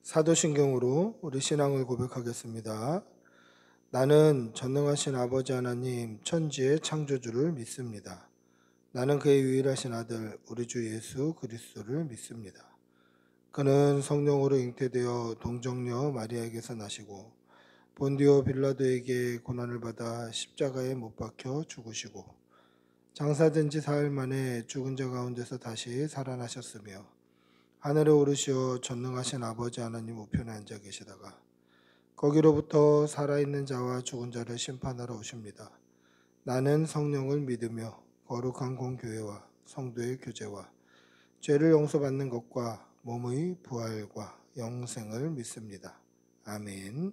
사도신경으로 우리 신앙을 고백하겠습니다. 나는 전능하신 아버지 하나님 천지의 창조주를 믿습니다. 나는 그의 유일하신 아들 우리 주 예수 그리스도를 믿습니다. 그는 성령으로 잉태되어 동정녀 마리아에게서 나시고 본디오 빌라도에게 고난을 받아 십자가에 못 박혀 죽으시고 장사된 지 사흘 만에 죽은 자 가운데서 다시 살아나셨으며 하늘에 오르시어 전능하신 아버지 하나님 우편에 앉아 계시다가 거기로부터 살아있는 자와 죽은 자를 심판하러 오십니다. 나는 성령을 믿으며 거룩한 공교회와 성도의 교제와 죄를 용서받는 것과 몸의 부활과 영생을 믿습니다. 아멘.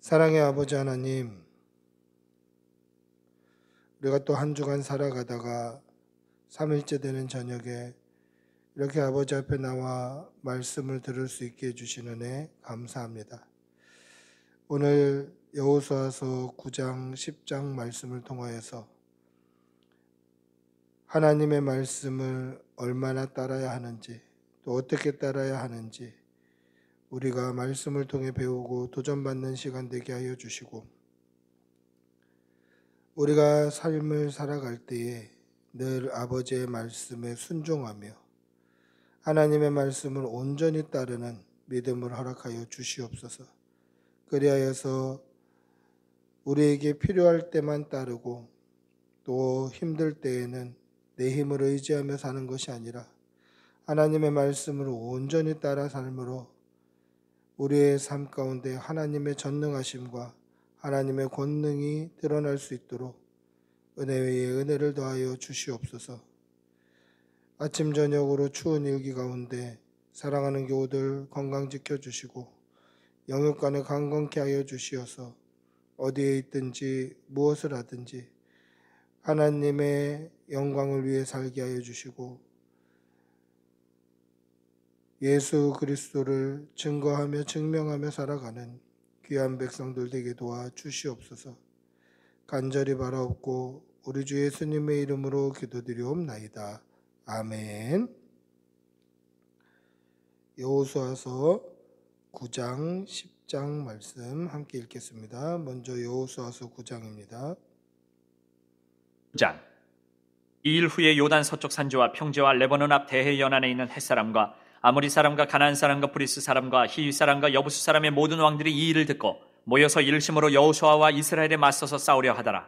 사랑의 아버지 하나님, 우리가 또 한 주간 살아가다가 3일째 되는 저녁에 이렇게 아버지 앞에 나와 말씀을 들을 수 있게 해주시는 애 감사합니다. 오늘 여호수아서 9장 10장 말씀을 통하여서 하나님의 말씀을 얼마나 따라야 하는지 또 어떻게 따라야 하는지 우리가 말씀을 통해 배우고 도전받는 시간 되게 하여 주시고 우리가 삶을 살아갈 때에 늘 아버지의 말씀에 순종하며 하나님의 말씀을 온전히 따르는 믿음을 허락하여 주시옵소서. 그리하여서 우리에게 필요할 때만 따르고 또 힘들 때에는 내 힘을 의지하며 사는 것이 아니라 하나님의 말씀을 온전히 따라 삶으로 우리의 삶 가운데 하나님의 전능하심과 하나님의 권능이 드러날 수 있도록 은혜 위에 은혜를 더하여 주시옵소서. 아침 저녁으로 추운 일기 가운데 사랑하는 교우들 건강 지켜주시고 영육간에 강건케 하여 주시어서 어디에 있든지 무엇을 하든지 하나님의 영광을 위해 살게 하여 주시고 예수 그리스도를 증거하며 증명하며 살아가는 귀한 백성들 되게 도와 주시옵소서. 간절히 바라옵고 우리 주 예수님의 이름으로 기도드리옵나이다. 아멘. 여호수아서 9장 10장 말씀 함께 읽겠습니다. 먼저 여호수아서 9장입니다. 9장. 이 일 후에 요단 서쪽 산지와 평지와 레바논 앞 대해 연안에 있는 헷사람과 아모리 사람과 가나안 사람과 브리스 사람과 히위 사람과 여부수 사람의 모든 왕들이 이 일을 듣고 모여서 일심으로 여호수아와 이스라엘에 맞서서 싸우려 하더라.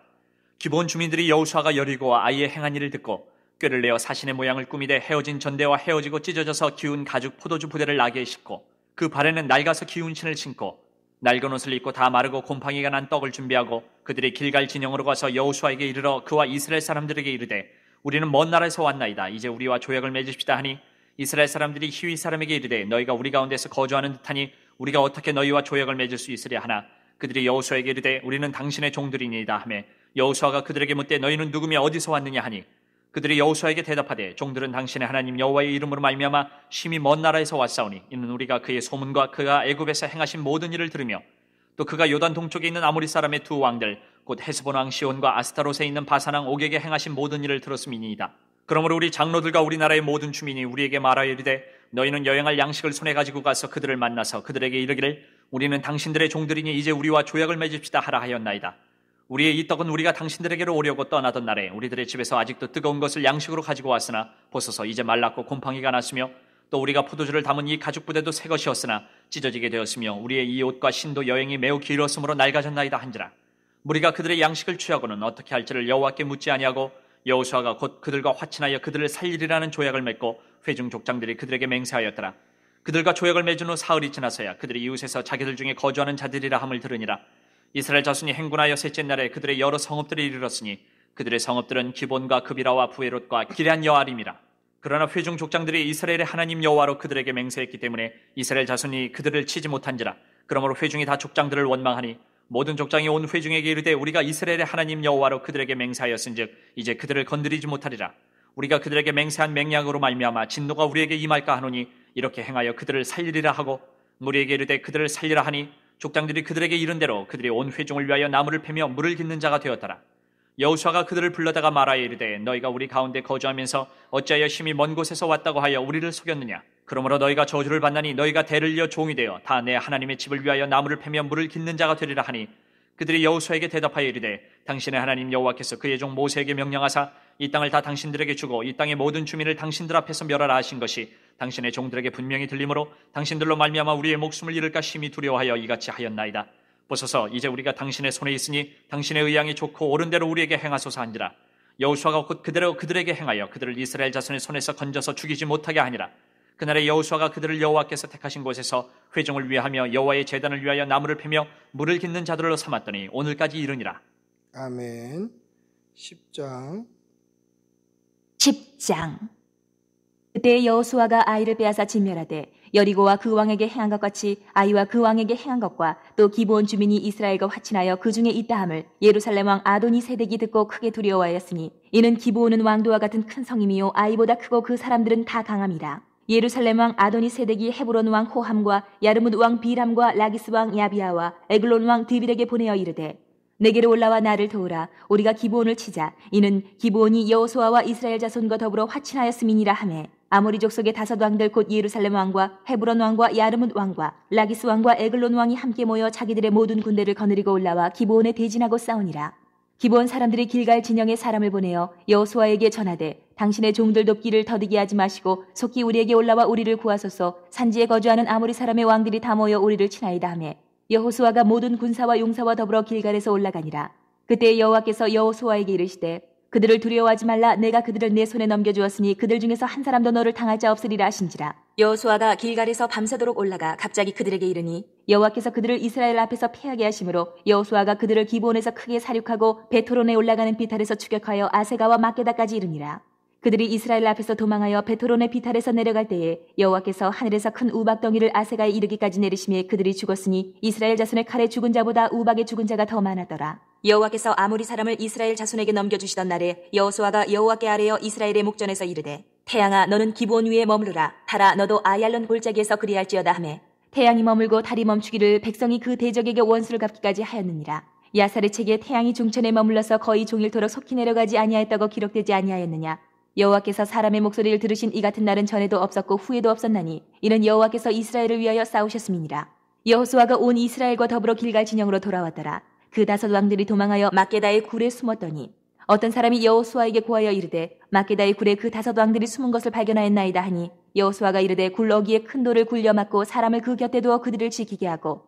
기브온 주민들이 여호수아가 여리고와 아이의 행한 일을 듣고 꾀를 내어 사신의 모양을 꾸미되 헤어진 전대와 헤어지고 찢어져서 기운 가죽 포도주 부대를 나귀에 싣고 그 발에는 낡아서 기운 신을 신고 낡은 옷을 입고 다 마르고 곰팡이가 난 떡을 준비하고 그들이 길갈 진영으로 가서 여호수아에게 이르러 그와 이스라엘 사람들에게 이르되 우리는 먼 나라에서 왔나이다. 이제 우리와 조약을 맺읍시다 하니 이스라엘 사람들이 히위 사람에게 이르되 너희가 우리 가운데서 거주하는 듯하니 우리가 어떻게 너희와 조약을 맺을 수 있으랴 하나 그들이 여호수아에게 이르되 우리는 당신의 종들이니이다 하매 여호수아가 그들에게 묻되 너희는 누구며 어디서 왔느냐 하니 그들이 여호수아에게 대답하되 종들은 당신의 하나님 여호와의 이름으로 말미암아 심히 먼 나라에서 왔사오니 이는 우리가 그의 소문과 그가 애굽에서 행하신 모든 일을 들으며 또 그가 요단 동쪽에 있는 아모리 사람의 두 왕들 곧 헤스본 왕 시온과 아스타롯에 있는 바산 왕 옥에게 행하신 모든 일을 들었음이니이다. 그러므로 우리 장로들과 우리나라의 모든 주민이 우리에게 말하여 이르되 너희는 여행할 양식을 손에 가지고 가서 그들을 만나서 그들에게 이르기를 우리는 당신들의 종들이니 이제 우리와 조약을 맺읍시다 하라 하였나이다. 우리의 이 떡은 우리가 당신들에게로 오려고 떠나던 날에 우리들의 집에서 아직도 뜨거운 것을 양식으로 가지고 왔으나 보소서 이제 말랐고 곰팡이가 났으며 또 우리가 포도주를 담은 이 가죽 부대도 새 것이었으나 찢어지게 되었으며 우리의 이 옷과 신도 여행이 매우 길었으므로 낡아졌나이다 한지라. 우리가 그들의 양식을 취하고는 어떻게 할지를 여호와께 묻지 아니하고 여호수아가 곧 그들과 화친하여 그들을 살리리라는 조약을 맺고 회중 족장들이 그들에게 맹세하였더라. 그들과 조약을 맺은 후 사흘이 지나서야 그들이 이웃에서 자기들 중에 거주하는 자들이라 함을 들으니라. 이스라엘 자손이 행군하여 셋째 날에 그들의 여러 성읍들이 이르렀으니 그들의 성읍들은 기본과 그비라와 부에롯과 기럇 여아림이라. 그러나 회중 족장들이 이스라엘의 하나님 여호와로 그들에게 맹세했기 때문에 이스라엘 자손이 그들을 치지 못한지라. 그러므로 회중이 다 족장들을 원망하니 모든 족장이 온 회중에게 이르되 우리가 이스라엘의 하나님 여호와로 그들에게 맹세하였은즉 이제 그들을 건드리지 못하리라. 우리가 그들에게 맹세한 맹약으로 말미암아 진노가 우리에게 임할까 하노니 이렇게 행하여 그들을 살리리라 하고 우리에게 이르되 그들을 살리라 하니 족장들이 그들에게 이른 대로 그들이 온 회중을 위하여 나무를 패며 물을 깃는 자가 되었더라. 여호수아가 그들을 불러다가 말하여 이르되 너희가 우리 가운데 거주하면서 어찌하여 심히 먼 곳에서 왔다고 하여 우리를 속였느냐. 그러므로 너희가 저주를 받나니 너희가 대를 이어 종이 되어 다 내 하나님의 집을 위하여 나무를 패며 물을 깃는 자가 되리라 하니 그들이 여호수아에게 대답하여 이르되 당신의 하나님 여호와께서 그의 종 모세에게 명령하사 이 땅을 다 당신들에게 주고 이 땅의 모든 주민을 당신들 앞에서 멸하라 하신 것이 당신의 종들에게 분명히 들리므로 당신들로 말미암아 우리의 목숨을 잃을까 심히 두려워하여 이같이 하였나이다. 보소서 이제 우리가 당신의 손에 있으니 당신의 의향이 좋고 옳은 대로 우리에게 행하소서 한지라. 여호수아가 곧 그대로 그들에게 행하여 그들을 이스라엘 자손의 손에서 건져서 죽이지 못하게 하니라. 그날에 여호수아가 그들을 여호와께서 택하신 곳에서 회중을 위하며 여호와의 제단을 위하여 나무를 패며 물을 깃는 자들로 삼았더니 오늘까지 이르니라. 아멘. 10장. 10장. 그때 여호수아가 아이를 빼앗아 진멸하되 여리고와 그 왕에게 행한 것 같이 아이와 그 왕에게 행한 것과 또 기브온 주민이 이스라엘과 화친하여 그 중에 있다함을 예루살렘 왕 아도니 세덱이 듣고 크게 두려워하였으니 이는 기브온은 왕도와 같은 큰 성임이요 아이보다 크고 그 사람들은 다 강함이라. 예루살렘 왕 아도니 세덱이 헤브론 왕 호함과 야르뭇 왕 비람과 라기스 왕 야비아와 에글론 왕 드빌에게 보내어 이르되 내게로 올라와 나를 도우라. 우리가 기브온을 치자. 이는 기브온이 여호수아와 이스라엘 자손과 더불어 화친하였음이니라 하매 아모리 족속의 다섯 왕들 곧 예루살렘 왕과 헤브론 왕과 야르뭇 왕과 라기스 왕과 에글론 왕이 함께 모여 자기들의 모든 군대를 거느리고 올라와 기브온에 대진하고 싸우니라. 기브온 사람들이 길갈 진영에 사람을 보내어 여호수아에게 전하되 당신의 종들 돕기를 더디게 하지 마시고 속히 우리에게 올라와 우리를 구하소서. 산지에 거주하는 아모리 사람의 왕들이 다 모여 우리를 치나이다 하매 여호수아가 모든 군사와 용사와 더불어 길갈에서 올라가니라. 그때 여호와께서 여호수아에게 이르시되 그들을 두려워하지 말라. 내가 그들을 내 손에 넘겨주었으니 그들 중에서 한 사람도 너를 당할 자 없으리라 하신지라. 여호수아가 길갈에서 밤새도록 올라가 갑자기 그들에게 이르니 여호와께서 그들을 이스라엘 앞에서 패하게 하심으로 여호수아가 그들을 기브온에서 크게 사륙하고 베토론에 올라가는 비탈에서 추격하여 아세가와 막게다까지 이르니라. 그들이 이스라엘 앞에서 도망하여 베토론의 비탈에서 내려갈 때에 여호와께서 하늘에서 큰 우박덩이를 아세가에 이르기까지 내리심에 그들이 죽었으니 이스라엘 자손의 칼에 죽은 자보다 우박에 죽은 자가 더 많았더라. 여호와께서 아모리 사람을 이스라엘 자손에게 넘겨주시던 날에 여호수아가 여호와께 아뢰어 이스라엘의 목전에서 이르되 태양아 너는 기브온 위에 머무르라. 달아 너도 아얄론 골짜기에서 그리할지어다 하매 태양이 머물고 달이 멈추기를 백성이 그 대적에게 원수를 갚기까지 하였느니라. 야살의 책에 태양이 중천에 머물러서 거의 종일토록 속히 내려가지 아니하였다고 기록되지 아니하였느냐. 여호와께서 사람의 목소리를 들으신 이 같은 날은 전에도 없었고 후에도 없었나니 이는 여호와께서 이스라엘을 위하여 싸우셨음이니라. 여호수아가 온 이스라엘과 더불어 길갈 진영으로 돌아왔더라. 그 다섯 왕들이 도망하여 막게다의 굴에 숨었더니 어떤 사람이 여호수아에게 고하여 이르되 막게다의 굴에 그 다섯 왕들이 숨은 것을 발견하였나이다 하니 여호수아가 이르되 굴 어기에 큰 돌을 굴려 막고 사람을 그 곁에 두어 그들을 지키게 하고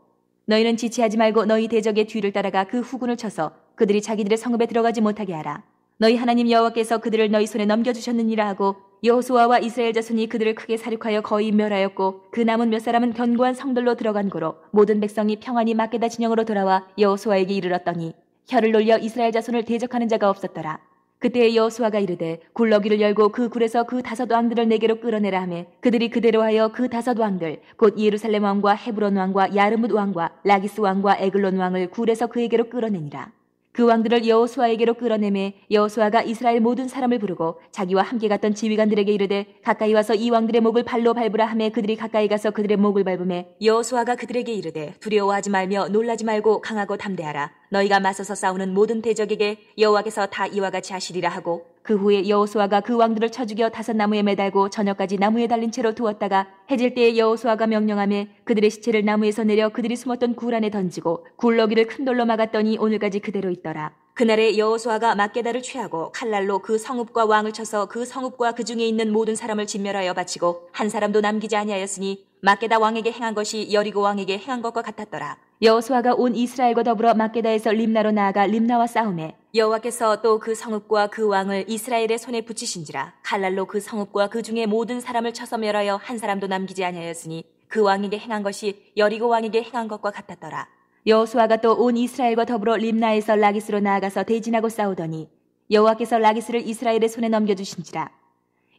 너희는 지체하지 말고 너희 대적의 뒤를 따라가 그 후군을 쳐서 그들이 자기들의 성읍에 들어가지 못하게 하라. 너희 하나님 여호와께서 그들을 너희 손에 넘겨주셨느니라 하고 여호수아와 이스라엘 자손이 그들을 크게 사륙하여 거의 멸하였고 그 남은 몇 사람은 견고한 성들로 들어간 고로 모든 백성이 평안히 막게다 진영으로 돌아와 여호수아에게 이르렀더니 혀를 놀려 이스라엘 자손을 대적하는 자가 없었더라. 그때 여호수아가 이르되 굴러기를 열고 그 굴에서 그 다섯 왕들을 내게로 끌어내라 하매 그들이 그대로 하여 그 다섯 왕들 곧 예루살렘 왕과 헤브론 왕과 야르뭇 왕과 라기스 왕과 에글론 왕을 굴에서 그에게로 끌어내니라. 그 왕들을 여호수아에게로 끌어내매 여호수아가 이스라엘 모든 사람을 부르고 자기와 함께 갔던 지휘관들에게 이르되 가까이 와서 이 왕들의 목을 발로 밟으라 하매 그들이 가까이 가서 그들의 목을 밟으매 여호수아가 그들에게 이르되 두려워하지 말며 놀라지 말고 강하고 담대하라. 너희가 맞서서 싸우는 모든 대적에게 여호와께서 다 이와 같이 하시리라 하고 그 후에 여호수아가 그 왕들을 쳐 죽여 다섯 나무에 매달고 저녁까지 나무에 달린 채로 두었다가 해질 때에 여호수아가 명령하며 그들의 시체를 나무에서 내려 그들이 숨었던 굴 안에 던지고 굴러기를 큰 돌로 막았더니 오늘까지 그대로 있더라. 그날에 여호수아가 막게다를 취하고 칼날로 그 성읍과 왕을 쳐서 그 성읍과 그 중에 있는 모든 사람을 진멸하여 바치고 한 사람도 남기지 아니하였으니 막게다 왕에게 행한 것이 여리고 왕에게 행한 것과 같았더라. 여호수아가 온 이스라엘과 더불어 막게다에서 림나로 나아가 림나와 싸우매 여호와께서 또 그 성읍과 그 왕을 이스라엘의 손에 붙이신지라. 칼날로 그 성읍과 그 중에 모든 사람을 쳐서 멸하여 한 사람도 남기지 아니하였으니 그 왕에게 행한 것이 여리고 왕에게 행한 것과 같았더라. 여호수아가 또 온 이스라엘과 더불어 림나에서 라기스로 나아가서 대진하고 싸우더니 여호와께서 라기스를 이스라엘의 손에 넘겨주신지라.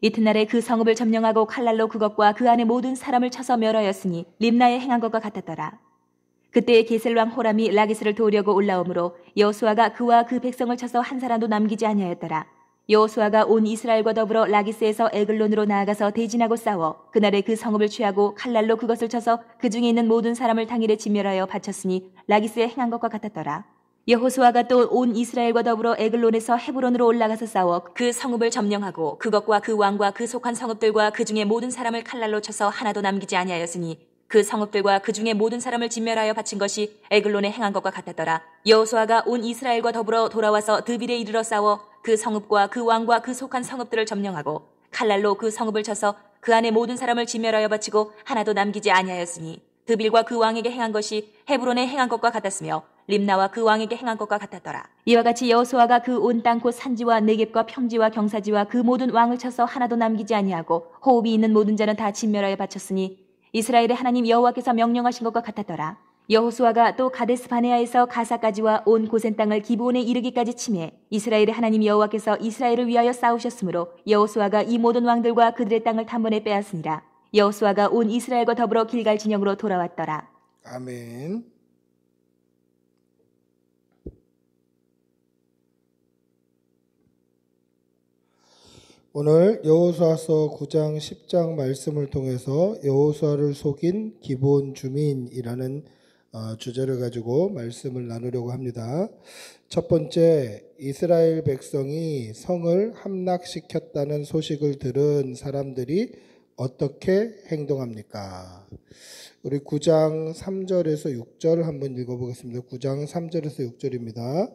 이튿날에 그 성읍을 점령하고 칼날로 그것과 그 안에 모든 사람을 쳐서 멸하였으니 림나에 행한 것과 같았더라. 그때 게셀 왕 호람이 라기스를 도우려고 올라오므로 여호수아가 그와 그 백성을 쳐서 한 사람도 남기지 아니하였더라. 여호수아가 온 이스라엘과 더불어 라기스에서 에글론으로 나아가서 대진하고 싸워 그날에 그 성읍을 취하고 칼날로 그것을 쳐서 그 중에 있는 모든 사람을 당일에 진멸하여 바쳤으니 라기스에 행한 것과 같았더라. 여호수아가 또 온 이스라엘과 더불어 에글론에서 헤브론으로 올라가서 싸워 그 성읍을 점령하고 그것과 그 왕과 그 속한 성읍들과 그 중에 모든 사람을 칼날로 쳐서 하나도 남기지 아니하였으니 그 성읍들과 그 중에 모든 사람을 진멸하여 바친 것이 에글론에 행한 것과 같았더라. 여호수아가 온 이스라엘과 더불어 돌아와서 드빌에 이르러 싸워 그 성읍과 그 왕과 그 속한 성읍들을 점령하고 칼날로 그 성읍을 쳐서 그 안에 모든 사람을 진멸하여 바치고 하나도 남기지 아니하였으니 드빌과 그 왕에게 행한 것이 헤브론에 행한 것과 같았으며 림나와 그 왕에게 행한 것과 같았더라. 이와 같이 여호수아가 그 온 땅 곧 산지와 네겝과 평지와 경사지와 그 모든 왕을 쳐서 하나도 남기지 아니하고 호흡이 있는 모든 자는 다 진멸하여 바쳤으니 이스라엘의 하나님 여호와께서 명령하신 것과 같았더라. 여호수아가 또 가데스 바네아에서 가사까지와 온 고센 땅을 기브온에 이르기까지 치매 이스라엘의 하나님 여호와께서 이스라엘을 위하여 싸우셨으므로 여호수아가 이 모든 왕들과 그들의 땅을 단번에 빼앗으니라. 여호수아가 온 이스라엘과 더불어 길갈 진영으로 돌아왔더라. 아멘. 오늘 여호수아서 9장 10장 말씀을 통해서 여호수아를 속인 기브온 주민이라는 주제를 가지고 말씀을 나누려고 합니다. 첫 번째, 이스라엘 백성이 성을 함락시켰다는 소식을 들은 사람들이 어떻게 행동합니까? 우리 9장 3절에서 6절 한번 읽어보겠습니다. 9장 3절에서 6절입니다.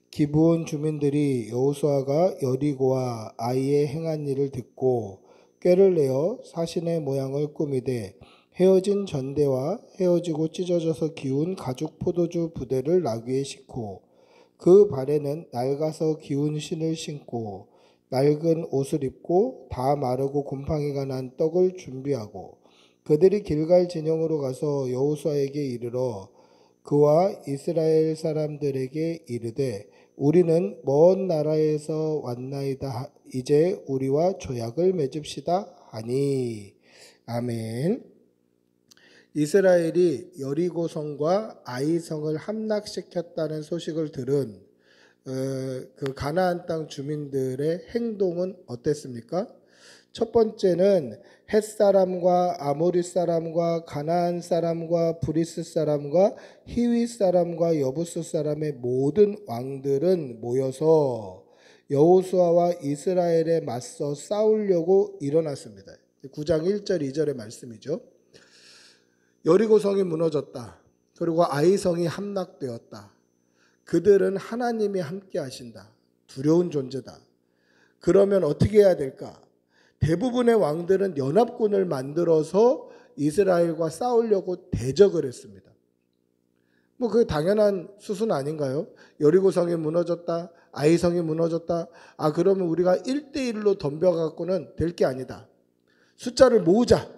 기브온 주민들이 여호수아가 여리고와 아이에 행한 일을 듣고 꾀를 내어 사신의 모양을 꾸미되 헤어진 전대와 헤어지고 찢어져서 기운 가죽 포도주 부대를 나귀에 싣고 그 발에는 낡아서 기운 신을 신고 낡은 옷을 입고 다 마르고 곰팡이가 난 떡을 준비하고 그들이 길갈 진영으로 가서 여호수아에게 이르러 그와 이스라엘 사람들에게 이르되 우리는 먼 나라에서 왔나이다. 이제 우리와 조약을 맺읍시다 하니. 아멘. 이스라엘이 여리고성과 아이성을 함락시켰다는 소식을 들은 그 가나안 땅 주민들의 행동은 어땠습니까? 첫 번째는 헷 사람과 아모리 사람과 가나안 사람과 브리스 사람과 히위 사람과 여부스 사람의 모든 왕들은 모여서 여호수아와 이스라엘에 맞서 싸우려고 일어났습니다. 9장 1절 2절의 말씀이죠. 여리고성이 무너졌다. 그리고 아이성이 함락되었다. 그들은 하나님이 함께 하신다. 두려운 존재다. 그러면 어떻게 해야 될까? 대부분의 왕들은 연합군을 만들어서 이스라엘과 싸우려고 대적을 했습니다. 그게 당연한 수순 아닌가요? 여리고성이 무너졌다. 아이성이 무너졌다. 그러면 우리가 1대1로 덤벼갖고는 될 게 아니다. 숫자를 모으자.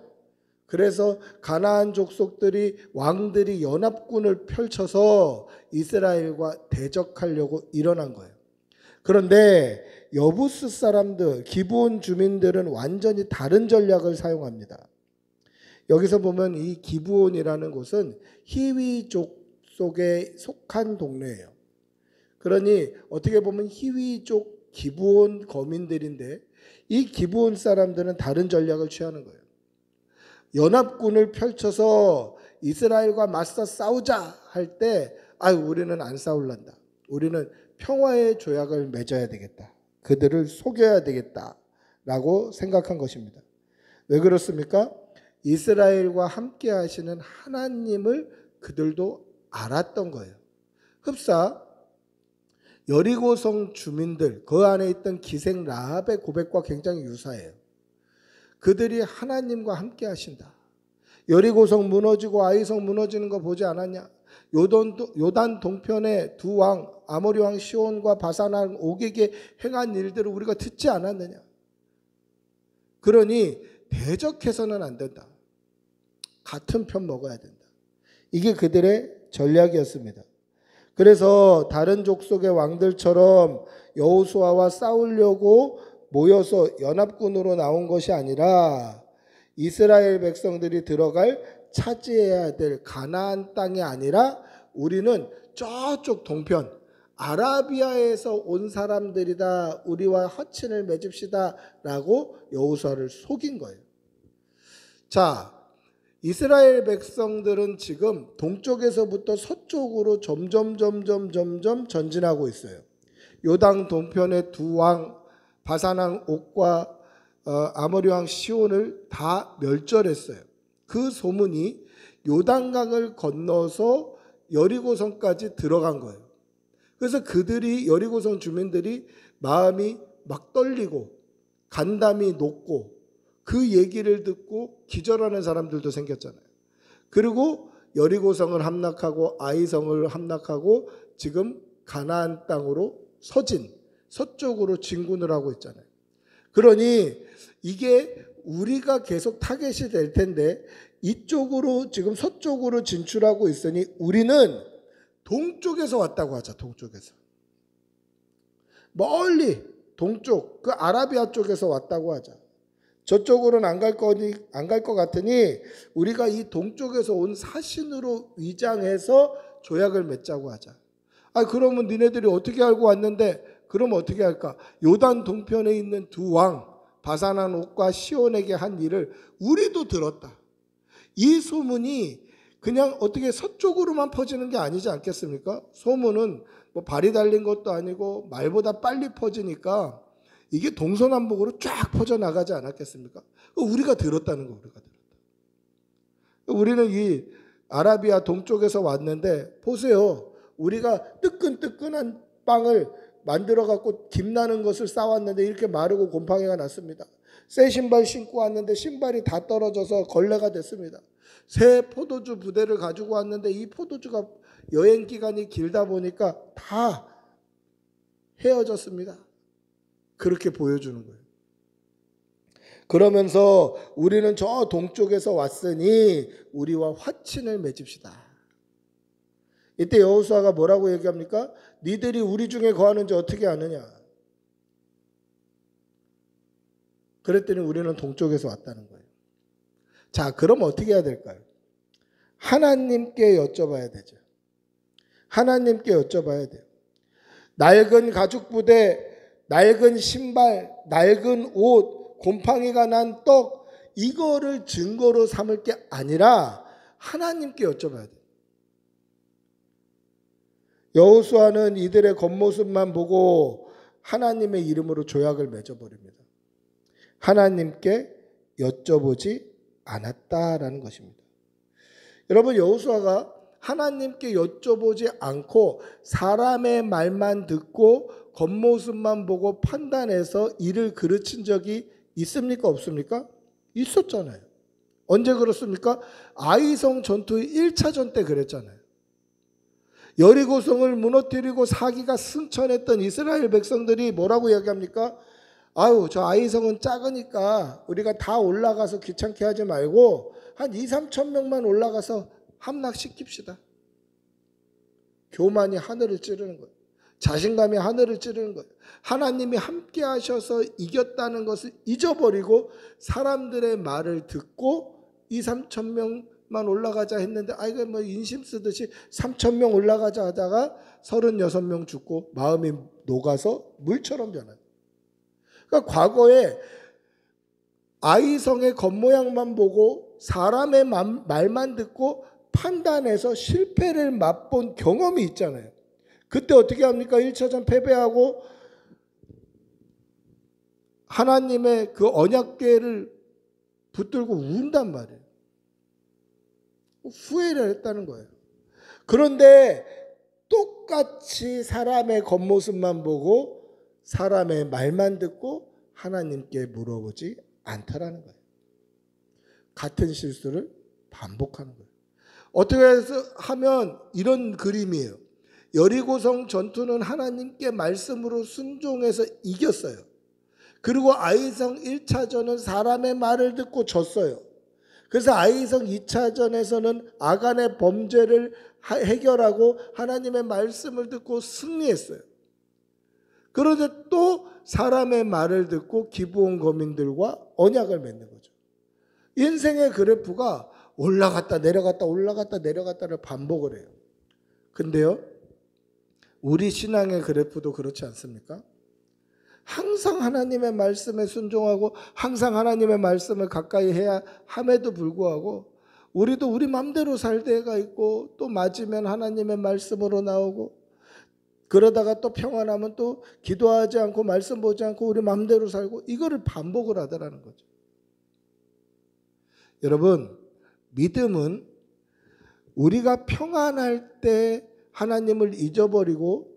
그래서 가나안 족속들이 왕들이 연합군을 펼쳐서 이스라엘과 대적하려고 일어난 거예요. 그런데 여부스 사람들, 기브온 주민들은 완전히 다른 전략을 사용합니다. 여기서 보면 이 기브온이라는 곳은 히위족 속에 속한 동네예요. 그러니 어떻게 보면 히위족 기브온 거민들인데 이 기브온 사람들은 다른 전략을 취하는 거예요. 연합군을 펼쳐서 이스라엘과 맞서 싸우자 할 때 우리는 안 싸울란다. 우리는 평화의 조약을 맺어야 되겠다. 그들을 속여야 되겠다라고 생각한 것입니다. 왜 그렇습니까? 이스라엘과 함께 하시는 하나님을 그들도 알았던 거예요. 흡사 여리고성 주민들, 그 안에 있던 기생 라합의 고백과 굉장히 유사해요. 그들이 하나님과 함께 하신다. 여리고성 무너지고 아이성 무너지는 거 보지 않았냐? 요단 동편의 두 왕, 아모리 왕 시온과 바산 왕 옥에게 행한 일들을 우리가 듣지 않았느냐? 그러니 대적해서는 안 된다. 같은 편 먹어야 된다. 이게 그들의 전략이었습니다. 그래서 다른 족속의 왕들처럼 여호수아와 싸우려고 모여서 연합군으로 나온 것이 아니라 이스라엘 백성들이 들어갈 차지해야 될 가나안 땅이 아니라 우리는 저쪽 동편 아라비아에서 온 사람들이다. 우리와 화친을 맺읍시다 라고 여호수아를 속인 거예요. 자, 이스라엘 백성들은 지금 동쪽에서부터 서쪽으로 점점 전진하고 있어요. 요당 동편의 두 왕 바산왕 옥과 아모리 왕 시온을 다 멸절했어요. 그 소문이 요단강을 건너서 여리고성까지 들어간 거예요. 그래서 그들이 여리고성 주민들이 마음이 막 떨리고 간담이 높고 그 얘기를 듣고 기절하는 사람들도 생겼잖아요. 그리고 여리고성을 함락하고 아이성을 함락하고 지금 가나안 땅으로 서쪽으로 진군을 하고 있잖아요. 그러니 이게 우리가 계속 타겟이 될 텐데 이쪽으로 지금 서쪽으로 진출하고 있으니 우리는 동쪽에서 왔다고 하자. 동쪽에서 멀리 동쪽 그 아라비아 쪽에서 왔다고 하자. 저쪽으로는 안 갈 것 같으니 우리가 이 동쪽에서 온 사신으로 위장해서 조약을 맺자고 하자. 그러면 니네들이 어떻게 알고 왔는데 그럼 어떻게 할까? 요단 동편에 있는 두 왕 바산왕 옥과 시온에게 한 일을 우리도 들었다. 이 소문이 그냥 어떻게 서쪽으로만 퍼지는 게 아니지 않겠습니까? 소문은 뭐 발이 달린 것도 아니고 말보다 빨리 퍼지니까 이게 동서남북으로 쫙 퍼져나가지 않았겠습니까? 우리가 들었다는 거, 우리가 들었다. 우리는 이 아라비아 동쪽에서 왔는데 보세요. 우리가 뜨끈뜨끈한 빵을 만들어 갖고 김나는 것을 싸왔는데 이렇게 마르고 곰팡이가 났습니다. 새 신발 신고 왔는데 신발이 다 떨어져서 걸레가 됐습니다. 새 포도주 부대를 가지고 왔는데 이 포도주가 여행 기간이 길다 보니까 다 헤어졌습니다. 그렇게 보여주는 거예요. 그러면서 우리는 저 동쪽에서 왔으니 우리와 화친을 맺읍시다. 이때 여호수아가 뭐라고 얘기합니까? 니들이 우리 중에 거하는지 어떻게 아느냐? 그랬더니 우리는 동쪽에서 왔다는 거예요. 자, 그럼 어떻게 해야 될까요? 하나님께 여쭤봐야 되죠. 하나님께 여쭤봐야 돼요. 낡은 가죽 부대, 낡은 신발, 낡은 옷, 곰팡이가 난 떡, 이거를 증거로 삼을 게 아니라 하나님께 여쭤봐야 돼요. 여호수아는 이들의 겉모습만 보고 하나님의 이름으로 조약을 맺어버립니다. 하나님께 여쭤보지 않았다라는 것입니다. 여러분, 여호수아가 하나님께 여쭤보지 않고 사람의 말만 듣고 겉모습만 보고 판단해서 일을 그르친 적이 있습니까? 없습니까? 있었잖아요. 언제 그렇습니까? 아이성 전투의 1차전 때 그랬잖아요. 여리고성을 무너뜨리고 사기가 승천했던 이스라엘 백성들이 뭐라고 이야기합니까? 저 아이성은 작으니까 우리가 다 올라가서 귀찮게 하지 말고 한 2, 3천 명만 올라가서 함락시킵시다. 교만이 하늘을 찌르는 거예요. 자신감이 하늘을 찌르는 거예요. 하나님이 함께 하셔서 이겼다는 것을 잊어버리고 사람들의 말을 듣고 2, 3천 명만 올라가자 했는데 이거 뭐 인심 쓰듯이 3천 명 올라가자 하다가 36명 죽고 마음이 녹아서 물처럼 변한. 그러니까 과거에 아이성의 겉모양만 보고 사람의 말만 듣고 판단해서 실패를 맛본 경험이 있잖아요. 그때 어떻게 합니까? 1차전 패배하고 하나님의 그 언약궤를 붙들고 운단 말이에요. 후회를 했다는 거예요. 그런데 똑같이 사람의 겉모습만 보고 사람의 말만 듣고 하나님께 물어보지 않더라는 거예요. 같은 실수를 반복하는 거예요. 어떻게 해서 하면 이런 그림이에요. 여리고성 전투는 하나님께 말씀으로 순종해서 이겼어요. 그리고 아이성 1차전은 사람의 말을 듣고 졌어요. 그래서 아이성 2차전에서는 아간의 범죄를 해결하고 하나님의 말씀을 듣고 승리했어요. 그런데 또 사람의 말을 듣고 기브온 거민들과 언약을 맺는 거죠. 인생의 그래프가 올라갔다 내려갔다 올라갔다 내려갔다를 반복을 해요. 근데요, 우리 신앙의 그래프도 그렇지 않습니까? 항상 하나님의 말씀에 순종하고 항상 하나님의 말씀을 가까이 해야 함에도 불구하고 우리도 우리 맘대로 살 때가 있고, 또 맞으면 하나님의 말씀으로 나오고, 그러다가 또 평안하면 또 기도하지 않고 말씀 보지 않고 우리 맘대로 살고, 이거를 반복을 하더라는 거죠. 여러분, 믿음은 우리가 평안할 때 하나님을 잊어버리고,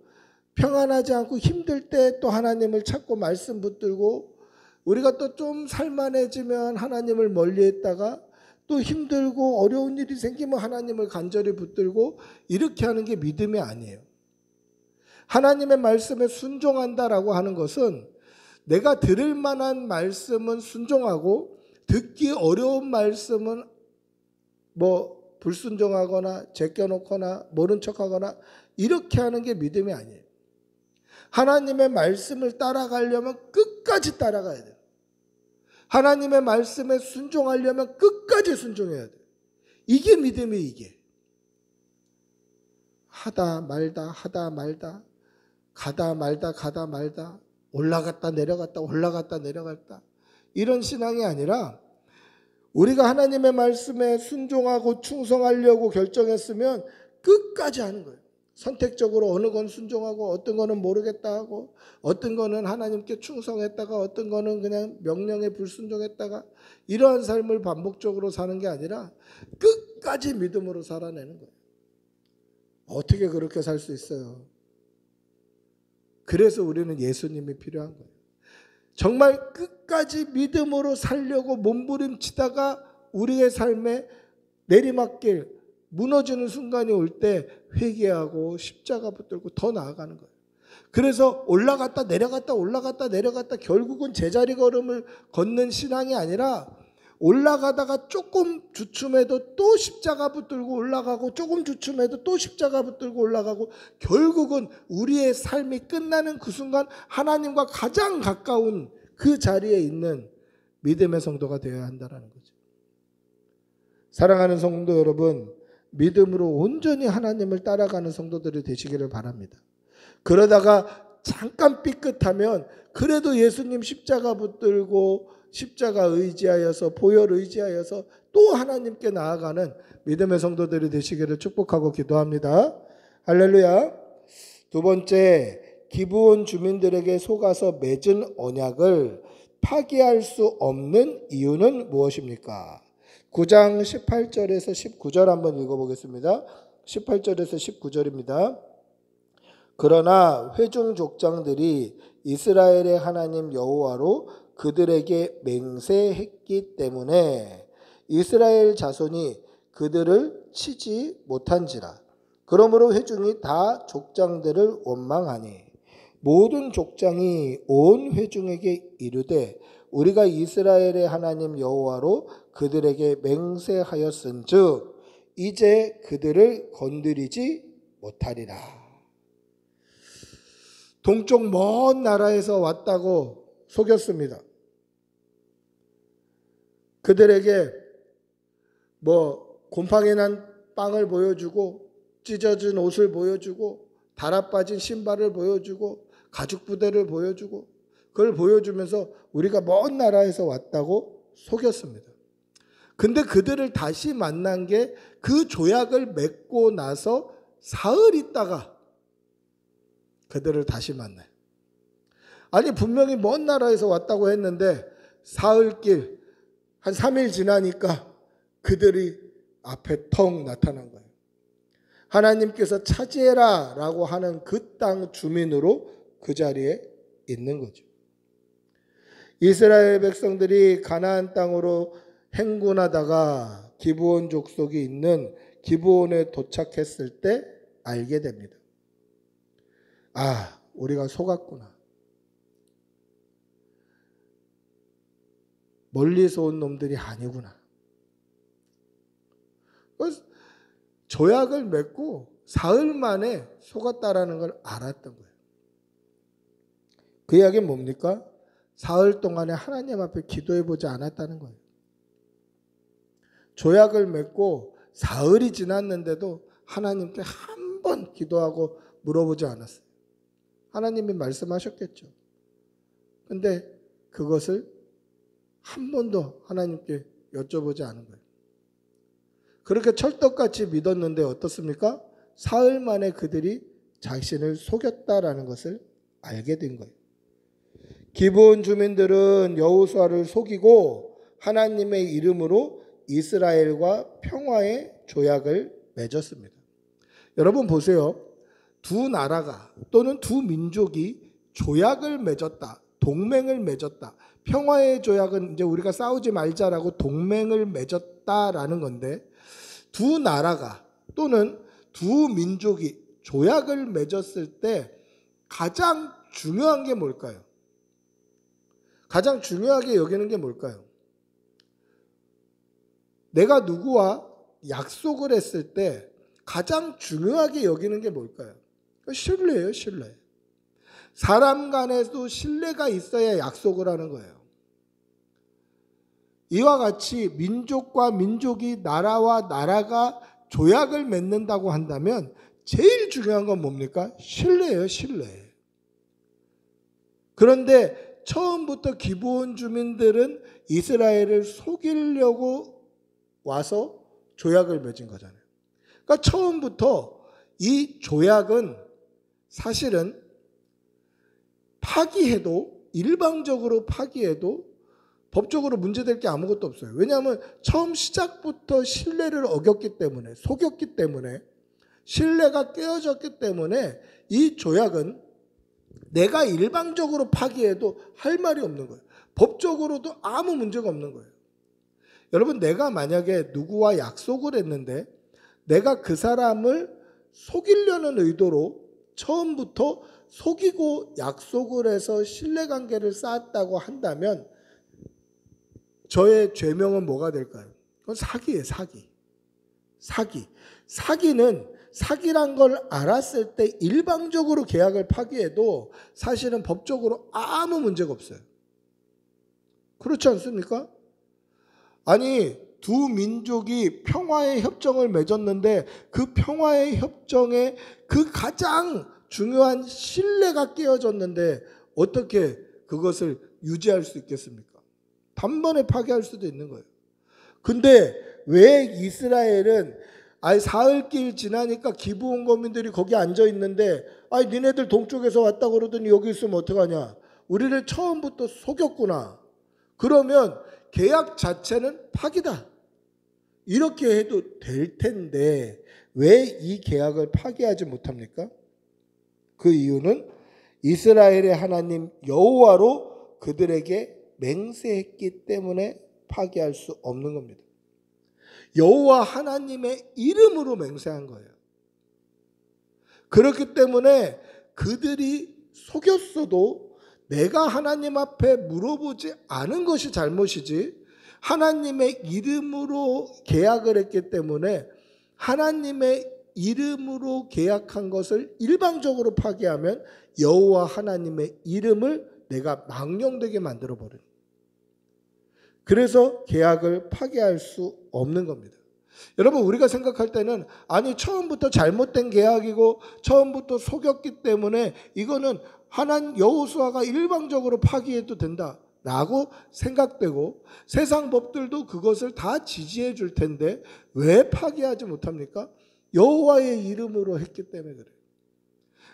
평안하지 않고 힘들 때 또 하나님을 찾고 말씀 붙들고, 우리가 또 좀 살만해지면 하나님을 멀리했다가 또 힘들고 어려운 일이 생기면 하나님을 간절히 붙들고, 이렇게 하는 게 믿음이 아니에요. 하나님의 말씀에 순종한다라고 하는 것은 내가 들을 만한 말씀은 순종하고, 듣기 어려운 말씀은 불순종하거나 제껴놓거나 모른 척하거나 이렇게 하는 게 믿음이 아니에요. 하나님의 말씀을 따라가려면 끝까지 따라가야 돼요. 하나님의 말씀에 순종하려면 끝까지 순종해야 돼요. 이게 믿음이, 이게. 하다 말다 하다 말다, 가다 말다 가다 말다, 올라갔다 내려갔다 올라갔다 내려갔다, 이런 신앙이 아니라, 우리가 하나님의 말씀에 순종하고 충성하려고 결정했으면 끝까지 하는 거예요. 선택적으로 어느 건 순종하고 어떤 거는 모르겠다 하고, 어떤 거는 하나님께 충성했다가 어떤 거는 그냥 명령에 불순종했다가, 이러한 삶을 반복적으로 사는 게 아니라 끝까지 믿음으로 살아내는 거예요. 어떻게 그렇게 살 수 있어요? 그래서 우리는 예수님이 필요한 거예요. 정말 끝까지 믿음으로 살려고 몸부림치다가 우리의 삶에 내리막길, 무너지는 순간이 올 때 회개하고 십자가 붙들고 더 나아가는 거예요. 그래서 올라갔다 내려갔다 올라갔다 내려갔다 결국은 제자리 걸음을 걷는 신앙이 아니라, 올라가다가 조금 주춤해도 또 십자가 붙들고 올라가고, 조금 주춤해도 또 십자가 붙들고 올라가고, 결국은 우리의 삶이 끝나는 그 순간 하나님과 가장 가까운 그 자리에 있는 믿음의 성도가 되어야 한다는 거죠. 사랑하는 성도 여러분, 믿음으로 온전히 하나님을 따라가는 성도들이 되시기를 바랍니다. 그러다가 잠깐 삐끗하면 그래도 예수님 십자가 붙들고 십자가 의지하여서, 보혈 의지하여서 또 하나님께 나아가는 믿음의 성도들이 되시기를 축복하고 기도합니다. 할렐루야. 두 번째, 기브온 주민들에게 속아서 맺은 언약을 파기할 수 없는 이유는 무엇입니까? 9장 18절에서 19절 한번 읽어보겠습니다. 18절에서 19절입니다. 그러나 회중 족장들이 이스라엘의 하나님 여호와로 그들에게 맹세했기 때문에 이스라엘 자손이 그들을 치지 못한지라. 그러므로 회중이 다 족장들을 원망하니 모든 족장이 온 회중에게 이르되 우리가 이스라엘의 하나님 여호와로 그들에게 맹세하였은즉 이제 그들을 건드리지 못하리라. 동쪽 먼 나라에서 왔다고 속였습니다. 그들에게 곰팡이 난 빵을 보여주고, 찢어진 옷을 보여주고, 달아 빠진 신발을 보여주고, 가죽 부대를 보여주고, 그걸 보여주면서 우리가 먼 나라에서 왔다고 속였습니다. 근데 그들을 다시 만난 게 그 조약을 맺고 나서 사흘 있다가 그들을 다시 만나요. 아니, 분명히 먼 나라에서 왔다고 했는데 사흘길 한 3일 지나니까 그들이 앞에 턱 나타난 거예요. 하나님께서 차지해라 라고 하는 그 땅 주민으로 그 자리에 있는 거죠. 이스라엘 백성들이 가나안 땅으로 행군하다가 기브온 족속이 있는 기브온에 도착했을 때 알게 됩니다. 아, 우리가 속았구나. 멀리서 온 놈들이 아니구나. 그래서 조약을 맺고 사흘 만에 속았다라는 걸 알았던 거예요. 그 이야기는 뭡니까? 사흘 동안에 하나님 앞에 기도해보지 않았다는 거예요. 조약을 맺고 사흘이 지났는데도 하나님께 한 번 기도하고 물어보지 않았어요. 하나님이 말씀하셨겠죠. 근데 그것을 한 번도 하나님께 여쭤보지 않은 거예요. 그렇게 찰떡같이 믿었는데 어떻습니까? 사흘 만에 그들이 자신을 속였다라는 것을 알게 된 거예요. 기브온 주민들은 여호수아를 속이고 하나님의 이름으로 이스라엘과 평화의 조약을 맺었습니다. 여러분 보세요. 두 나라가 또는 두 민족이 조약을 맺었다. 동맹을 맺었다. 평화의 조약은 이제 우리가 싸우지 말자라고 동맹을 맺었다라는 건데, 두 나라가 또는 두 민족이 조약을 맺었을 때 가장 중요한 게 뭘까요? 가장 중요하게 여기는 게 뭘까요? 내가 누구와 약속을 했을 때 가장 중요하게 여기는 게 뭘까요? 신뢰예요, 신뢰. 사람 간에도 신뢰가 있어야 약속을 하는 거예요. 이와 같이 민족과 민족이, 나라와 나라가 조약을 맺는다고 한다면 제일 중요한 건 뭡니까? 신뢰예요, 신뢰. 그런데 처음부터 기브온 주민들은 이스라엘을 속이려고 와서 조약을 맺은 거잖아요. 그러니까 처음부터 이 조약은 사실은 파기해도, 일방적으로 파기해도 법적으로 문제될 게 아무것도 없어요. 왜냐하면 처음 시작부터 신뢰를 어겼기 때문에, 속였기 때문에, 신뢰가 깨어졌기 때문에 이 조약은 내가 일방적으로 파기해도 할 말이 없는 거예요. 법적으로도 아무 문제가 없는 거예요. 여러분, 내가 만약에 누구와 약속을 했는데 내가 그 사람을 속이려는 의도로 처음부터 속이고 약속을 해서 신뢰관계를 쌓았다고 한다면 저의 죄명은 뭐가 될까요? 그건 사기예요, 사기. 사기는 사기란 걸 알았을 때 일방적으로 계약을 파기해도 사실은 법적으로 아무 문제가 없어요. 그렇지 않습니까? 아니, 두 민족이 평화의 협정을 맺었는데 그 평화의 협정에 그 가장 중요한 신뢰가 깨어졌는데 어떻게 그것을 유지할 수 있겠습니까? 단번에 파괴할 수도 있는 거예요. 근데 왜 이스라엘은 사흘길 지나니까 기브온 거민들이 거기 앉아 있는데 니네들 동쪽에서 왔다 그러더니 여기 있으면 어떡하냐? 우리를 처음부터 속였구나. 그러면 계약 자체는 파기다. 이렇게 해도 될 텐데 왜 이 계약을 파기하지 못합니까? 그 이유는 이스라엘의 하나님 여호와로 그들에게 맹세했기 때문에 파기할 수 없는 겁니다. 여호와 하나님의 이름으로 맹세한 거예요. 그렇기 때문에 그들이 속였어도 내가 하나님 앞에 물어보지 않은 것이 잘못이지, 하나님의 이름으로 계약을 했기 때문에 하나님의 이름으로 계약한 것을 일방적으로 파기하면 여호와 하나님의 이름을 내가 망령되게 만들어버려요. 그래서 계약을 파기할 수 없는 겁니다. 여러분, 우리가 생각할 때는 처음부터 잘못된 계약이고 처음부터 속였기 때문에 이거는 여호수아가 일방적으로 파기해도 된다라고 생각되고 세상 법들도 그것을 다 지지해 줄 텐데 왜 파기하지 못합니까? 여호와의 이름으로 했기 때문에 그래요.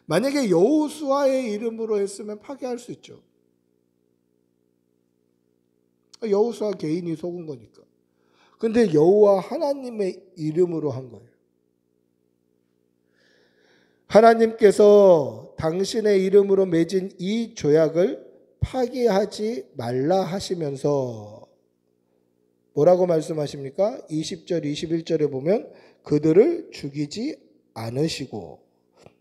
만약에 여호수아의 이름으로 했으면 파기할 수 있죠. 여호수아 개인이 속은 거니까. 근데 여호와 하나님의 이름으로 한 거예요. 하나님께서 당신의 이름으로 맺은 이 조약을 파기하지 말라 하시면서 뭐라고 말씀하십니까? 20절, 21절에 보면 그들을 죽이지 않으시고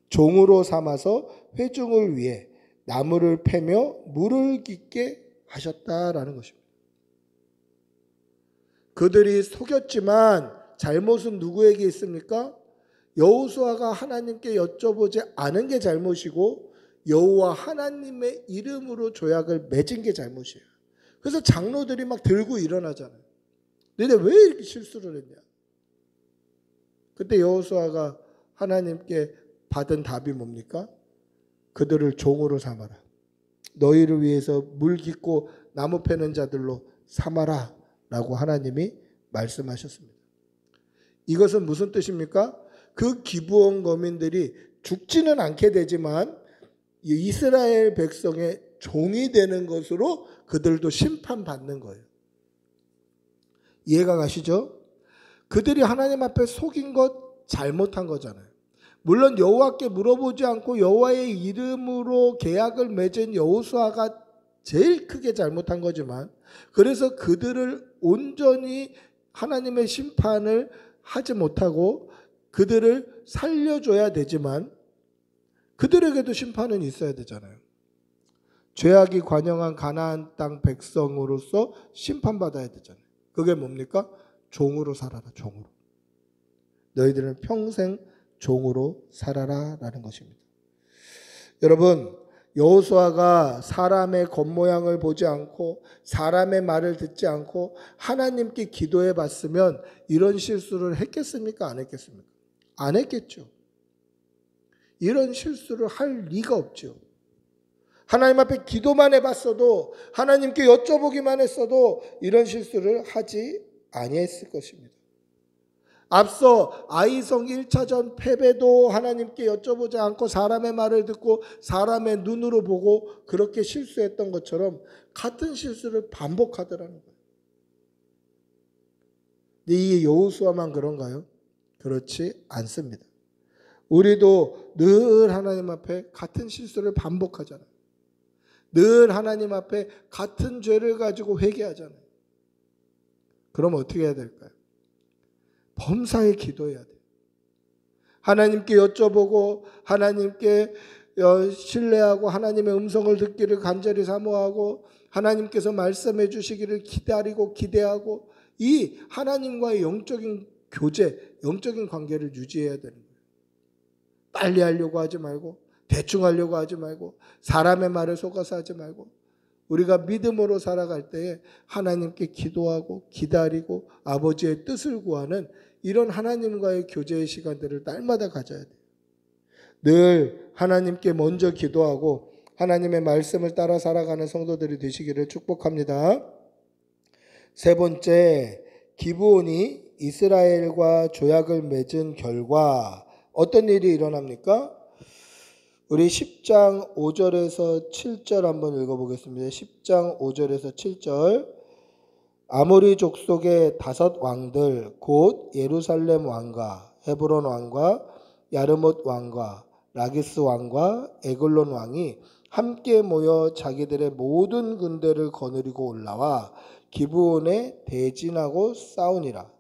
종으로 삼아서 회중을 위해 나무를 패며 물을 깊게 하셨다라는 것입니다. 그들이 속였지만 잘못은 누구에게 있습니까? 여호수아가 하나님께 여쭤보지 않은 게 잘못이고 여호와 하나님의 이름으로 조약을 맺은 게 잘못이에요. 그래서 장로들이 막 들고 일어나잖아요. 너네 왜 이렇게 실수를 했냐? 그때 여호수아가 하나님께 받은 답이 뭡니까? 그들을 종으로 삼아라. 너희를 위해서 물 깊고 나무 패는 자들로 삼아라 라고 하나님이 말씀하셨습니다. 이것은 무슨 뜻입니까? 그 기브온 거민들이 죽지는 않게 되지만 이스라엘 백성의 종이 되는 것으로 그들도 심판받는 거예요. 이해가 가시죠? 그들이 하나님 앞에 속인 것 잘못한 거잖아요. 물론 여호와께 물어보지 않고 여호와의 이름으로 계약을 맺은 여호수아가 제일 크게 잘못한 거지만, 그래서 그들을 온전히 하나님의 심판을 하지 못하고 그들을 살려줘야 되지만 그들에게도 심판은 있어야 되잖아요. 죄악이 관영한 가나안 땅 백성으로서 심판받아야 되잖아요. 그게 뭡니까? 종으로 살아라. 종으로. 너희들은 평생 종으로 살아라 라는 것입니다. 여러분, 여호수아가 사람의 겉모양을 보지 않고 사람의 말을 듣지 않고 하나님께 기도해 봤으면 이런 실수를 했겠습니까? 안 했겠습니까? 안 했겠죠. 이런 실수를 할 리가 없죠. 하나님 앞에 기도만 해봤어도, 하나님께 여쭤보기만 했어도 이런 실수를 하지 아니했을 것입니다. 앞서 아이성 1차전 패배도 하나님께 여쭤보지 않고 사람의 말을 듣고 사람의 눈으로 보고 그렇게 실수했던 것처럼 같은 실수를 반복하더라는 거예요. 근데 이게 여호수아만 그런가요? 그렇지 않습니다. 우리도 늘 하나님 앞에 같은 실수를 반복하잖아요. 늘 하나님 앞에 같은 죄를 가지고 회개하잖아요. 그럼 어떻게 해야 될까요? 범사에 기도해야 돼요. 하나님께 여쭤보고 하나님께 신뢰하고 하나님의 음성을 듣기를 간절히 사모하고 하나님께서 말씀해 주시기를 기다리고 기대하고 이 하나님과의 영적인 교제, 영적인 관계를 유지해야 되는 거예요. 빨리 하려고 하지 말고 대충 하려고 하지 말고 사람의 말에 속아서 하지 말고 우리가 믿음으로 살아갈 때에 하나님께 기도하고 기다리고 아버지의 뜻을 구하는 이런 하나님과의 교제의 시간들을 날마다 가져야 돼요. 늘 하나님께 먼저 기도하고 하나님의 말씀을 따라 살아가는 성도들이 되시기를 축복합니다. 세 번째, 기브온이 이스라엘과 조약을 맺은 결과 어떤 일이 일어납니까? 우리 10장 5절에서 7절 한번 읽어보겠습니다. 10장 5절에서 7절. 아모리 족속의 5 왕들 곧 예루살렘 왕과 헤브론 왕과 야르못 왕과 라기스 왕과 에글론 왕이 함께 모여 자기들의 모든 군대를 거느리고 올라와 기브온에 대진하고 싸우니라.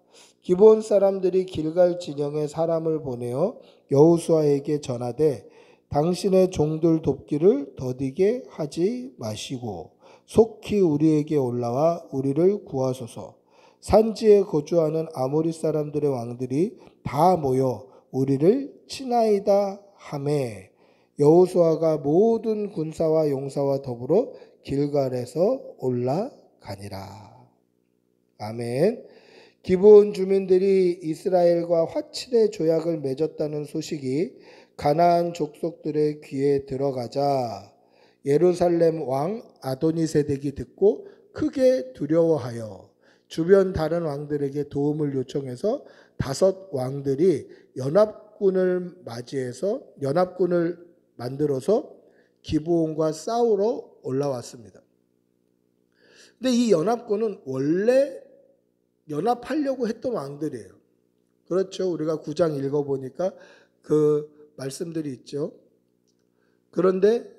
기브온 사람들이 길갈 진영에 사람을 보내어 여호수아에게 전하되 당신의 종들 돕기를 더디게 하지 마시고 속히 우리에게 올라와 우리를 구하소서. 산지에 거주하는 아모리 사람들의 왕들이 다 모여 우리를 치나이다 하매 여호수아가 모든 군사와 용사와 더불어 길갈에서 올라가니라. 아멘. 기브온 주민들이 이스라엘과 화친의 조약을 맺었다는 소식이 가나안 족속들의 귀에 들어가자 예루살렘 왕 아도니세덱이 듣고 크게 두려워하여 주변 다른 왕들에게 도움을 요청해서 5 왕들이 연합군을 만들어서 기브온과 싸우러 올라왔습니다. 근데 이 연합군은 원래 연합하려고 했던 왕들이에요. 그렇죠. 우리가 9장 읽어보니까 그 말씀들이 있죠. 그런데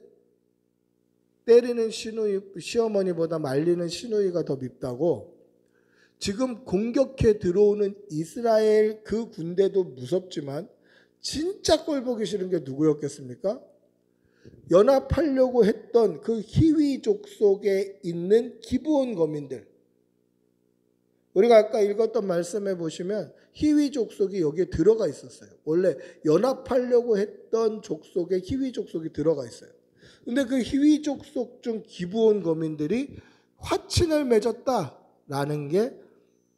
때리는 시어머니보다 말리는 시누이가 더 밉다고 지금 공격해 들어오는 이스라엘 그 군대도 무섭지만 진짜 꼴 보기 싫은 게 누구였겠습니까? 연합하려고 했던 그 히위족 속에 있는 기브온 거민들. 우리가 아까 읽었던 말씀에 보시면 히위 족속이 여기에 들어가 있었어요. 원래 연합하려고 했던 족속에 히위 족속이 들어가 있어요. 근데 그 히위 족속 중 기브온 거민들이 화친을 맺었다라는 게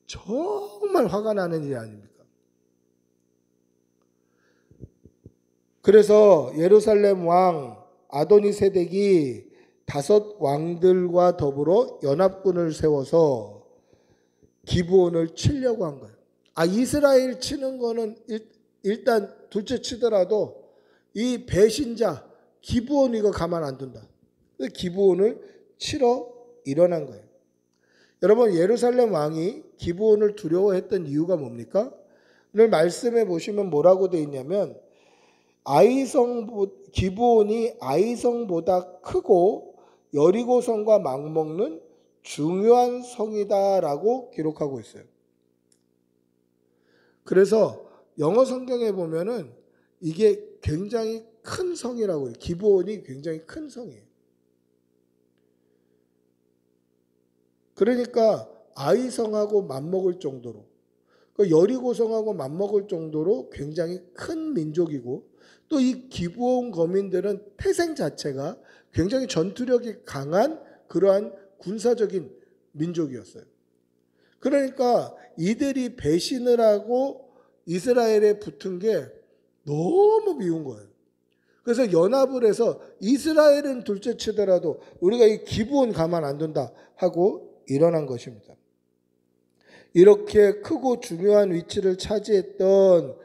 정말 화가 나는 일이 아닙니까? 그래서 예루살렘 왕 아도니세덱이 5 왕들과 더불어 연합군을 세워서 기브온을 치려고 한 거예요. 이스라엘 치는 거는 일단 둘째 치더라도 이 배신자 기브온 이거 가만 안 둔다. 기브온을 치러 일어난 거예요. 여러분, 예루살렘 왕이 기브온을 두려워했던 이유가 뭡니까? 오늘 말씀해 보시면 뭐라고 되어 있냐면 기브온이 아이성보다 크고 여리고성과 맞먹는 중요한 성이다라고 기록하고 있어요. 그래서 영어 성경에 보면은 이게 굉장히 큰 성이라고 해요. 기브온이 굉장히 큰 성이에요. 그러니까 아이성하고 맞먹을 정도로, 여리고성하고 맞먹을 정도로 굉장히 큰 민족이고, 또 이 기브온 거민들은 태생 자체가 굉장히 전투력이 강한 그러한 군사적인 민족이었어요. 그러니까 이들이 배신을 하고 이스라엘에 붙은 게 너무 미운 거예요. 그래서 연합을 해서 이스라엘은 둘째 치더라도 우리가 이 기브온 가만 안 둔다 하고 일어난 것입니다. 이렇게 크고 중요한 위치를 차지했던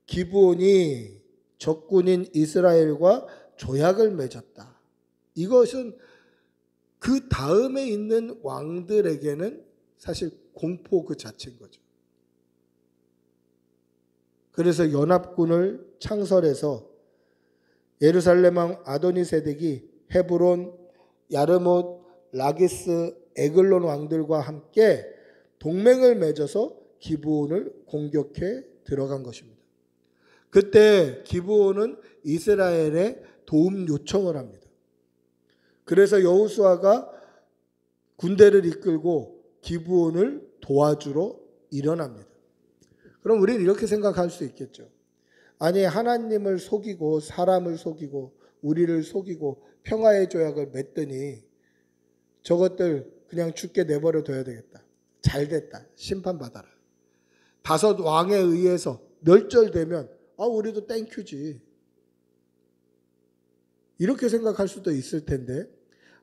기브온이 적군인 이스라엘과 조약을 맺었다. 이것은 그 다음에 있는 왕들에게는 사실 공포 그 자체인 거죠. 그래서 연합군을 창설해서 예루살렘 왕 아도니세덱이 헤브론, 야르못, 라기스, 에글론 왕들과 함께 동맹을 맺어서 기브온을 공격해 들어간 것입니다. 그때 기브온은 이스라엘에 도움 요청을 합니다. 그래서 여호수아가 군대를 이끌고 기브온을 도와주러 일어납니다. 그럼 우리는 이렇게 생각할 수 있겠죠. 아니, 하나님을 속이고 사람을 속이고 우리를 속이고 평화의 조약을 맺더니 저것들 그냥 죽게 내버려 둬야 되겠다. 잘됐다. 심판받아라. 5 왕에 의해서 멸절되면 우리도 땡큐지. 이렇게 생각할 수도 있을 텐데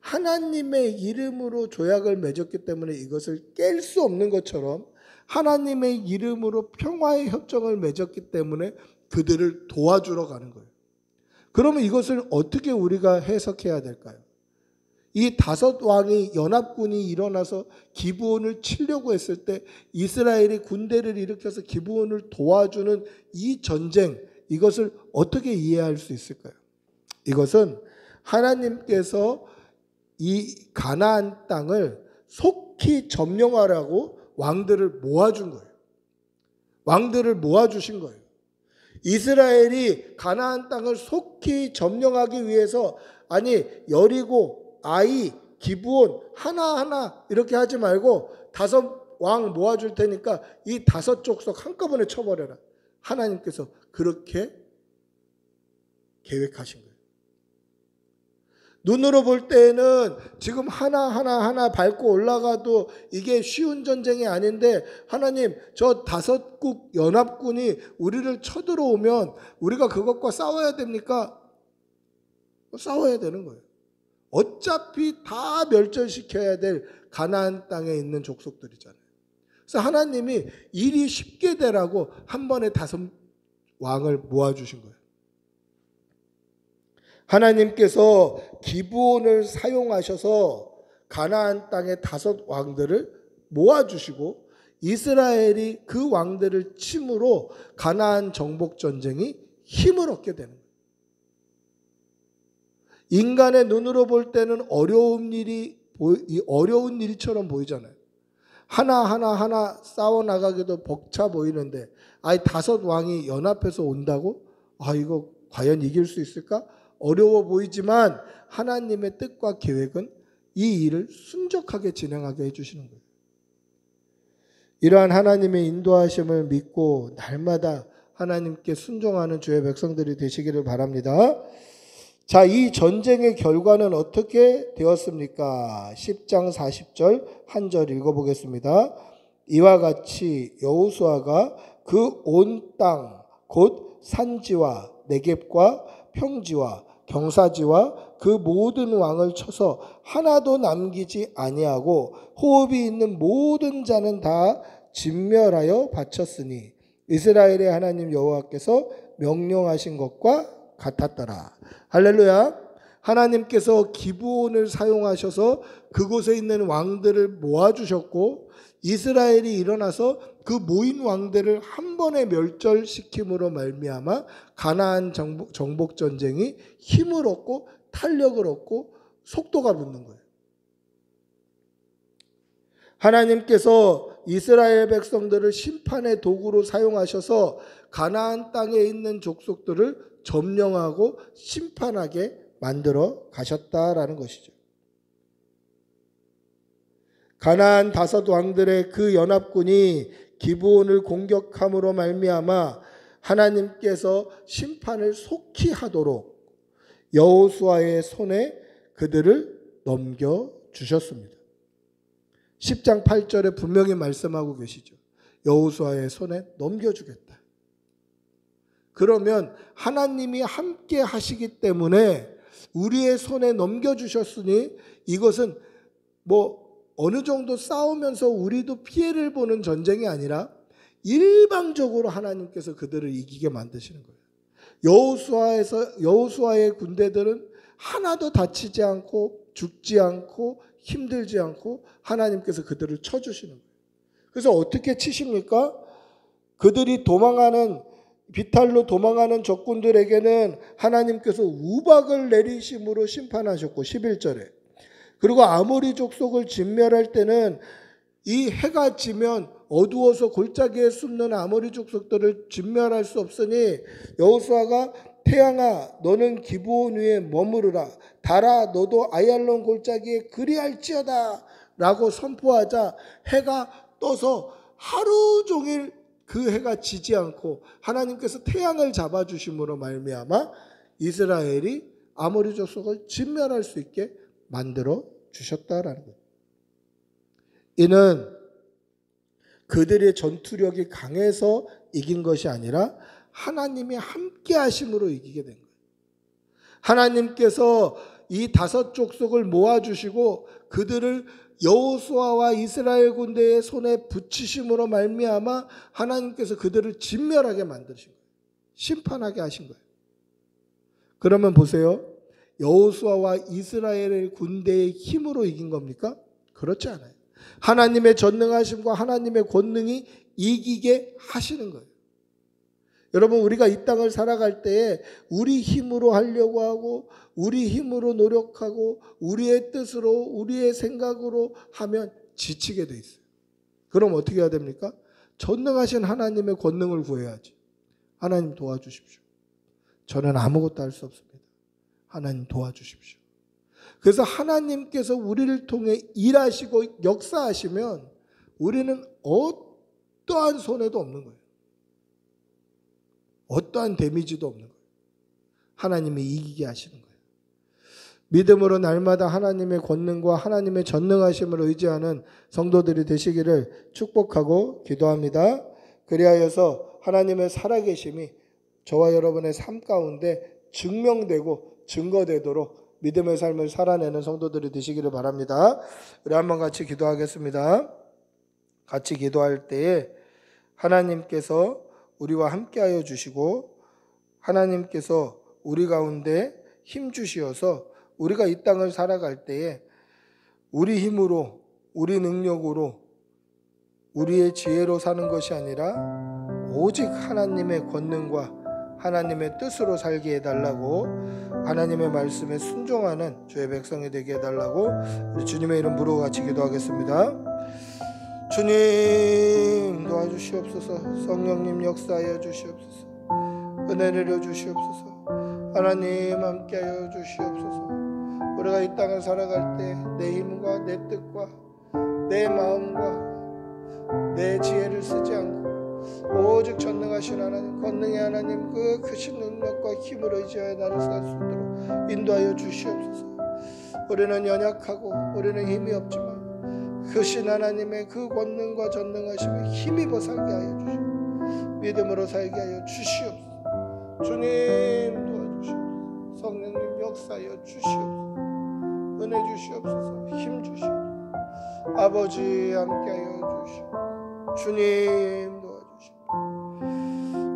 하나님의 이름으로 조약을 맺었기 때문에 이것을 깰 수 없는 것처럼 하나님의 이름으로 평화의 협정을 맺었기 때문에 그들을 도와주러 가는 거예요. 그러면 이것을 어떻게 우리가 해석해야 될까요? 이 5 왕이 연합군이 일어나서 기브온을 치려고 했을 때 이스라엘이 군대를 일으켜서 기브온을 도와주는 이 전쟁, 이것을 어떻게 이해할 수 있을까요? 이것은 하나님께서 이 가나안 땅을 속히 점령하라고 왕들을 모아준 거예요. 왕들을 모아주신 거예요. 이스라엘이 가나안 땅을 속히 점령하기 위해서 여리고, 아이, 기브온 하나하나 이렇게 하지 말고 5 왕 모아줄 테니까 이 5 족속 한꺼번에 쳐버려라. 하나님께서 그렇게 계획하신 거예요. 눈으로 볼 때는 지금 하나 밟고 올라가도 이게 쉬운 전쟁이 아닌데 하나님, 저 5국 연합군이 우리를 쳐들어오면 우리가 그것과 싸워야 됩니까? 싸워야 되는 거예요. 어차피 다 멸절시켜야 될 가나안 땅에 있는 족속들이잖아요. 그래서 하나님이 일이 쉽게 되라고 한 번에 5 왕을 모아주신 거예요. 하나님께서 기브온을 사용하셔서 가나안 땅의 5 왕들을 모아주시고 이스라엘이 그 왕들을 침으로 가나안 정복 전쟁이 힘을 얻게 되는 거예요. 인간의 눈으로 볼 때는 어려운 일처럼 보이잖아요. 하나 싸워 나가기도 벅차 보이는데 5 왕이 연합해서 온다고? 이거 과연 이길 수 있을까? 어려워 보이지만 하나님의 뜻과 계획은 이 일을 순적하게 진행하게 해주시는 거예요. 이러한 하나님의 인도하심을 믿고 날마다 하나님께 순종하는 주의 백성들이 되시기를 바랍니다. 자, 이 전쟁의 결과는 어떻게 되었습니까? 10장 40절 한 절 읽어보겠습니다. 이와 같이 여호수아가 그 온 땅 곧 산지와 네겝과 평지와 경사지와 그 모든 왕을 쳐서 하나도 남기지 아니하고 호흡이 있는 모든 자는 다 진멸하여 바쳤으니 이스라엘의 하나님 여호와께서 명령하신 것과 같았더라. 할렐루야. 하나님께서 기브온을 사용하셔서 그곳에 있는 왕들을 모아주셨고 이스라엘이 일어나서 그 모인 왕들을 한 번에 멸절시킴으로 말미암아 가나안 정복 전쟁이 힘을 얻고 탄력을 얻고 속도가 붙는 거예요. 하나님께서 이스라엘 백성들을 심판의 도구로 사용하셔서 가나안 땅에 있는 족속들을 점령하고 심판하게 만들어 가셨다라는 것이죠. 가나안 5 왕들의 그 연합군이 기브온을 공격함으로 말미암아 하나님께서 심판을 속히 하도록 여호수아의 손에 그들을 넘겨 주셨습니다. 10장 8절에 분명히 말씀하고 계시죠. 여호수아의 손에 넘겨주겠다. 그러면 하나님이 함께 하시기 때문에 우리의 손에 넘겨주셨으니 이것은 어느 정도 싸우면서 우리도 피해를 보는 전쟁이 아니라 일방적으로 하나님께서 그들을 이기게 만드시는 거예요. 여호수아의 군대들은 하나도 다치지 않고 죽지 않고 힘들지 않고 하나님께서 그들을 쳐주시는 거예요. 그래서 어떻게 치십니까? 그들이 비탈로 도망하는 적군들에게는 하나님께서 우박을 내리심으로 심판하셨고 11절에 그리고 아모리 족속을 진멸할 때는 이 해가 지면 어두워서 골짜기에 숨는 아모리 족속들을 진멸할 수 없으니 여호수아가 태양아 너는 기브온 위에 머무르라 달아 너도 아얄론 골짜기에 그리할지어다 라고 선포하자 해가 떠서 하루 종일 그 해가 지지 않고 하나님께서 태양을 잡아주심으로 말미암아 이스라엘이 아모리 족속을 진멸할 수 있게 만들어 주셨다라는 거예요. 이는 그들의 전투력이 강해서 이긴 것이 아니라 하나님이 함께 하심으로 이기게 된 거예요. 하나님께서 이 5 족속을 모아주시고 그들을 여호수아와 이스라엘 군대의 손에 붙이심으로 말미암아 하나님께서 그들을 진멸하게 만드신 거예요. 심판하게 하신 거예요. 그러면 보세요. 여호수아와 이스라엘의 군대의 힘으로 이긴 겁니까? 그렇지 않아요. 하나님의 전능하심과 하나님의 권능이 이기게 하시는 거예요. 여러분 우리가 이 땅을 살아갈 때에 우리 힘으로 하려고 하고 우리 힘으로 노력하고 우리의 뜻으로 우리의 생각으로 하면 지치게 돼 있어요. 그럼 어떻게 해야 됩니까? 전능하신 하나님의 권능을 구해야지. 하나님 도와주십시오. 저는 아무것도 할 수 없습니다. 하나님 도와주십시오. 그래서 하나님께서 우리를 통해 일하시고 역사하시면 우리는 어떠한 손해도 없는 거예요. 어떠한 데미지도 없는 거예요. 하나님이 이기게 하시는 거예요. 믿음으로 날마다 하나님의 권능과 하나님의 전능하심을 의지하는 성도들이 되시기를 축복하고 기도합니다. 그리하여서 하나님의 살아계심이 저와 여러분의 삶 가운데 증명되고 증거되도록 믿음의 삶을 살아내는 성도들이 되시기를 바랍니다. 우리 한번 같이 기도하겠습니다. 같이 기도할 때에 하나님께서 우리와 함께하여 주시고 하나님께서 우리 가운데 힘 주시어서 우리가 이 땅을 살아갈 때에 우리 힘으로 우리 능력으로 우리의 지혜로 사는 것이 아니라 오직 하나님의 권능과 하나님의 뜻으로 살게 해달라고 하나님의 말씀에 순종하는 주의 백성이 되게 해달라고 우리 주님의 이름 부르고 같이 기도하겠습니다. 주님 도와주시옵소서. 성령님 역사하여 주시옵소서. 은혜 내려 주시옵소서. 하나님 함께하여 주시옵소서. 우리가 이 땅을 살아갈 때 내 힘과 내 뜻과 내 마음과 내 지혜를 쓰지 않고 오직 전능하신 하나님, 권능의 하나님, 그 크신 능력과 힘을 의지하여 나를 살 수 있도록 인도하여 주시옵소서. 우리는 연약하고 우리는 힘이 없지만 크신 하나님의 그 권능과 전능하심에 힘입어 살게 하여 주시옵소서. 믿음으로 살게 하여 주시옵소서. 주님 도와주시옵소서. 성령님 역사하여 주시옵소서. 은혜 주시옵소서. 힘 주시옵소서. 아버지 함께하여 주시옵소서. 주님 도와주시고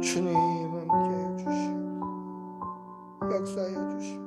주님 함께 해주시고 역사해 주시고